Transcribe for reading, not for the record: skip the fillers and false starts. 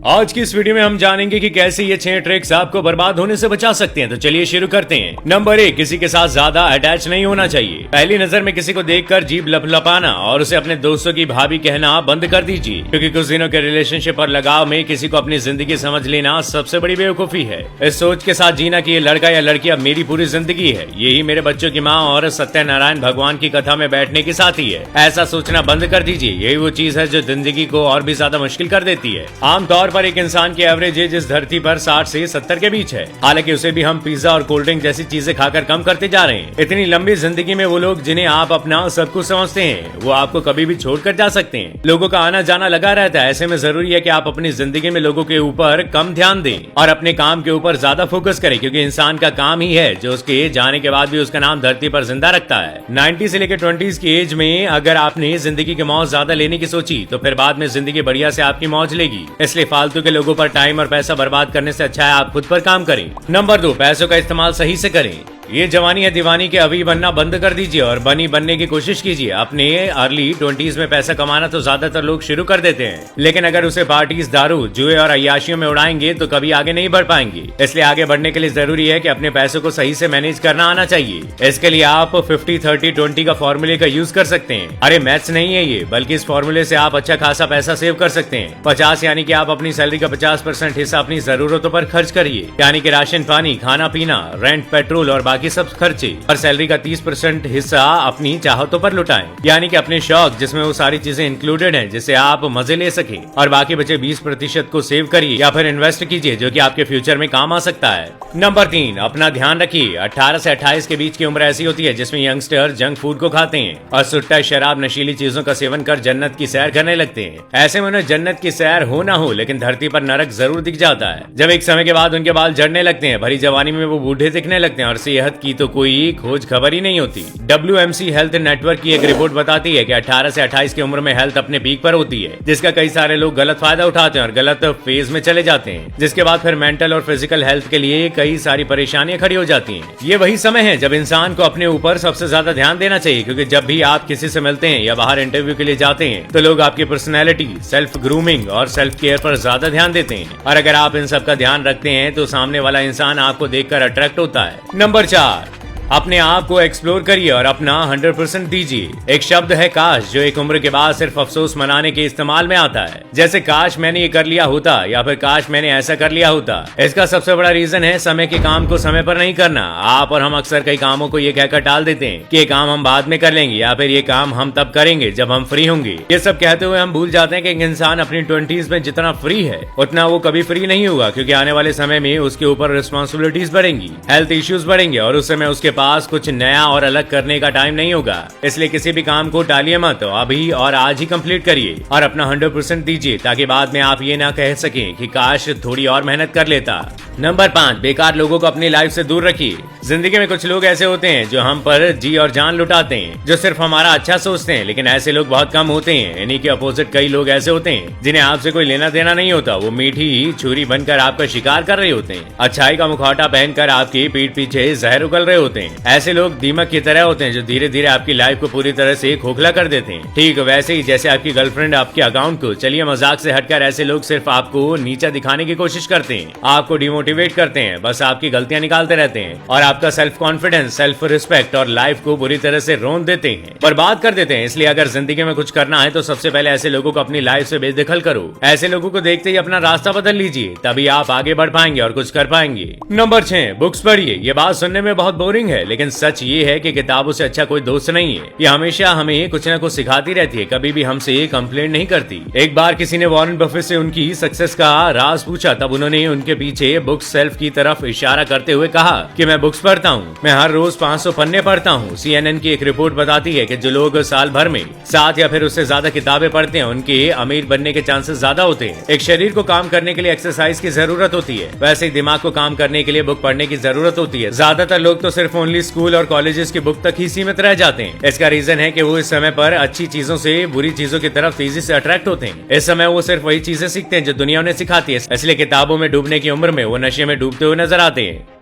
आज की इस वीडियो में हम जानेंगे कि कैसे ये 6 ट्रिक्स आपको बर्बाद होने से बचा सकते हैं। तो चलिए शुरू करते हैं। नंबर 1, किसी के साथ ज्यादा अटैच नहीं होना चाहिए। पहली नजर में किसी को देखकर जीभ लपलपाना और उसे अपने दोस्तों की भाभी कहना बंद कर दीजिए, क्योंकि कुछ दिनों के रिलेशनशिप और लगाव में किसी को अपनी जिंदगी समझ लेना सबसे बड़ी बेवकूफी है। इस सोच के साथ जीना कि ये लड़का या लड़की अब मेरी पूरी जिंदगी है, यही मेरे बच्चों की माँ और सत्यनारायण भगवान की कथा में बैठने के साथ ही है। ऐसा सोचना बंद कर दीजिए। यही वो चीज है जो जिंदगी को और भी ज्यादा मुश्किल कर देती है। आमतौर पर एक इंसान की एवरेज एज इस धरती पर 60 से 70 के बीच है। हालांकि उसे भी हम पिज्जा और कोल्ड ड्रिंक जैसी चीजें खाकर कम करते जा रहे हैं। इतनी लंबी जिंदगी में वो लोग जिन्हें आप अपना सब कुछ समझते हैं, वो आपको कभी भी छोड़कर जा सकते हैं। लोगों का आना जाना लगा रहता है। ऐसे में जरूरी है कि आप अपनी जिंदगी में लोगों के ऊपर कम ध्यान दें और अपने काम के ऊपर ज्यादा फोकस करें, क्योंकि इंसान का काम ही है जो उसके जाने के बाद भी उसका नाम धरती पर जिंदा रखता है। 90 से लेकर 20s की एज में अगर आपने जिंदगी की मौज ज्यादा लेने की सोची तो फिर बाद में जिंदगी बढ़िया से आपकी मौज लेगी। इसलिए फालतू के लोगों पर टाइम और पैसा बर्बाद करने से अच्छा है आप खुद पर काम करें। नंबर 2, पैसों का इस्तेमाल सही से करें। ये जवानी है दीवानी के अभी बनना बंद कर दीजिए और बनी बनने की कोशिश कीजिए। अपने अर्ली 20s में पैसा कमाना तो ज्यादातर लोग शुरू कर देते हैं, लेकिन अगर उसे पार्टीज, दारू, जुए और अय्याशियों में उड़ाएंगे तो कभी आगे नहीं बढ़ पाएंगे। इसलिए आगे बढ़ने के लिए जरूरी है कि अपने पैसों को सही से मैनेज करना आना चाहिए। इसके लिए आप 50-30-20 का फॉर्मूले का यूज कर सकते हैं। अरे मैथ्स नहीं है ये, बल्कि इस फॉर्मूले से आप अच्छा खासा पैसा सेव कर सकते हैं। 50 यानी कि आप अपनी सैलरी का 50% हिस्सा अपनी जरूरतों पर खर्च करिए, यानी कि राशन पानी, खाना पीना, रेंट, पेट्रोल और बाकी सब खर्चे। और सैलरी का 30% हिस्सा अपनी चाहतों पर लुटाएं, यानी कि अपने शौक जिसमें वो सारी चीजें इंक्लूडेड हैं जिससे आप मजे ले सके। और बाकी बचे 20% को सेव करिए या फिर इन्वेस्ट कीजिए, जो कि आपके फ्यूचर में काम आ सकता है। नंबर 3, अपना ध्यान रखिए। 18 से 28 के बीच की उम्र ऐसी होती है जिसमें यंगस्टर जंक फूड को खाते हैं और सुट्टा, शराब, नशीली चीजों का सेवन कर जन्नत की सैर करने लगते हैं। ऐसे में उन्हें जन्नत की सैर हो ना हो, लेकिन धरती पर नरक जरूर दिख जाता है। जब एक समय के बाद उनके बाल झड़ने लगते हैं, भरी जवानी में वो बूढ़े दिखने लगते हैं और सेहत की तो कोई खोज खबर ही नहीं होती। WMC हेल्थ नेटवर्क की एक रिपोर्ट बताती है कि 18 से 28 की उम्र में हेल्थ अपने पीक पर होती है, जिसका कई सारे लोग गलत फायदा उठाते हैं और गलत फेज में चले जाते हैं, जिसके बाद फिर मेंटल और फिजिकल हेल्थ के लिए कई सारी परेशानियां खड़ी हो जाती हैं। ये वही समय है जब इंसान को अपने ऊपर सबसे ज्यादा ध्यान देना चाहिए, क्योंकि जब भी आप किसी से मिलते हैं या बाहर इंटरव्यू के लिए जाते हैं तो लोग आपकी पर्सनैलिटी, सेल्फ ग्रूमिंग और सेल्फ केयर पर ज्यादा ध्यान देते हैं। और अगर आप इन सब का ध्यान रखते हैं तो सामने वाला इंसान आपको देखकर अट्रैक्ट होता है। नंबर 4, अपने आप को एक्सप्लोर करिए और अपना 100% दीजिए। एक शब्द है काश, जो एक उम्र के बाद सिर्फ अफसोस मनाने के इस्तेमाल में आता है, जैसे काश मैंने ये कर लिया होता या फिर काश मैंने ऐसा कर लिया होता। इसका सबसे बड़ा रीजन है समय के काम को समय पर नहीं करना। आप और हम अक्सर कई कामों को ये कहकर टाल देते हैं कि ये काम हम बाद में कर लेंगे या फिर ये काम हम तब करेंगे जब हम फ्री होंगे। ये सब कहते हुए हम भूल जाते हैं कि एक इंसान अपनी 20s में जितना फ्री है उतना वो कभी फ्री नहीं होगा, क्योंकि आने वाले समय में उसके ऊपर रिस्पॉन्सिबिलिटीज बढ़ेंगी, हेल्थ इश्यूज बढ़ेंगे और उस समय उसके पास कुछ नया और अलग करने का टाइम नहीं होगा। इसलिए किसी भी काम को टालिए मत, अभी और आज ही कंप्लीट करिए और अपना 100% दीजिए, ताकि बाद में आप ये ना कह सकें कि काश थोड़ी और मेहनत कर लेता। नंबर 5, बेकार लोगों को अपनी लाइफ से दूर रखिए। जिंदगी में कुछ लोग ऐसे होते हैं जो हम पर जी और जान लुटाते हैं, जो सिर्फ हमारा अच्छा सोचते हैं, लेकिन ऐसे लोग बहुत कम होते हैं। इन्हीं के अपोजिट कई लोग ऐसे होते हैं जिन्हें आपसे कोई लेना देना नहीं होता। वो मीठी छुरी बनकर आपका शिकार कर रहे होते हैं, अच्छाई का मुखौटा पहनकर आपकी पीठ पीछे जहर उगल रहे होते हैं। ऐसे लोग दीमक की तरह होते हैं जो धीरे धीरे आपकी लाइफ को पूरी तरह से खोखला कर देते हैं। ठीक वैसे ही जैसे आपकी गर्लफ्रेंड आपके अकाउंट को, चलिए मजाक से हटकर, ऐसे लोग सिर्फ आपको नीचा दिखाने की कोशिश करते हैं, आपको डिमोटिवेट करते हैं, बस आपकी गलतियां निकालते रहते हैं और आपका सेल्फ कॉन्फिडेंस, सेल्फ रिस्पेक्ट और लाइफ को बुरी तरह से रोन देते हैं, बर्बाद कर देते हैं। इसलिए अगर जिंदगी में कुछ करना है तो सबसे पहले ऐसे लोगों को अपनी लाइफ से बेदखल करो। ऐसे लोगों को देखते ही अपना रास्ता बदल लीजिए, तभी आप आगे बढ़ पाएंगे और कुछ कर पाएंगे। नंबर 6, बुक्स पढ़िए। ये बात सुनने में बहुत बोरिंग है, लेकिन सच ये है कि किताबों से अच्छा कोई दोस्त नहीं है। ये हमेशा हमें कुछ न कुछ सिखाती रहती है, कभी भी हमसे कंप्लेंट नहीं करती। एक बार किसी ने वॉरेन बफेट से उनकी सक्सेस का राज पूछा, तब उन्होंने उनके पीछे बुक सेल्फ की तरफ इशारा करते हुए कहा कि मैं बुक्स पढ़ता हूँ, मैं हर रोज 500 पन्ने पढ़ता हूँ। CNN की एक रिपोर्ट बताती है कि जो लोग साल भर में 7 या फिर उससे ज्यादा किताबें पढ़ते हैं, उनके अमीर बनने के चांसेस ज्यादा होते हैं। एक शरीर को काम करने के लिए एक्सरसाइज की जरूरत होती है, वैसे ही दिमाग को काम करने के लिए बुक पढ़ने की जरूरत होती है। ज्यादातर लोग तो सिर्फ ओनली स्कूल और कॉलेजेस की बुक तक ही सीमित रह जाते हैं। इसका रीजन है कि वो इस समय पर अच्छी चीजों से बुरी चीजों की तरफ तेजी से अट्रैक्ट होते हैं। इस समय वो सिर्फ वही चीजें सीखते हैं जो दुनिया उन्हें सिखाती है, इसलिए किताबों में डूबने की उम्र में वो नशे में डूबते हुए नजर आते हैं।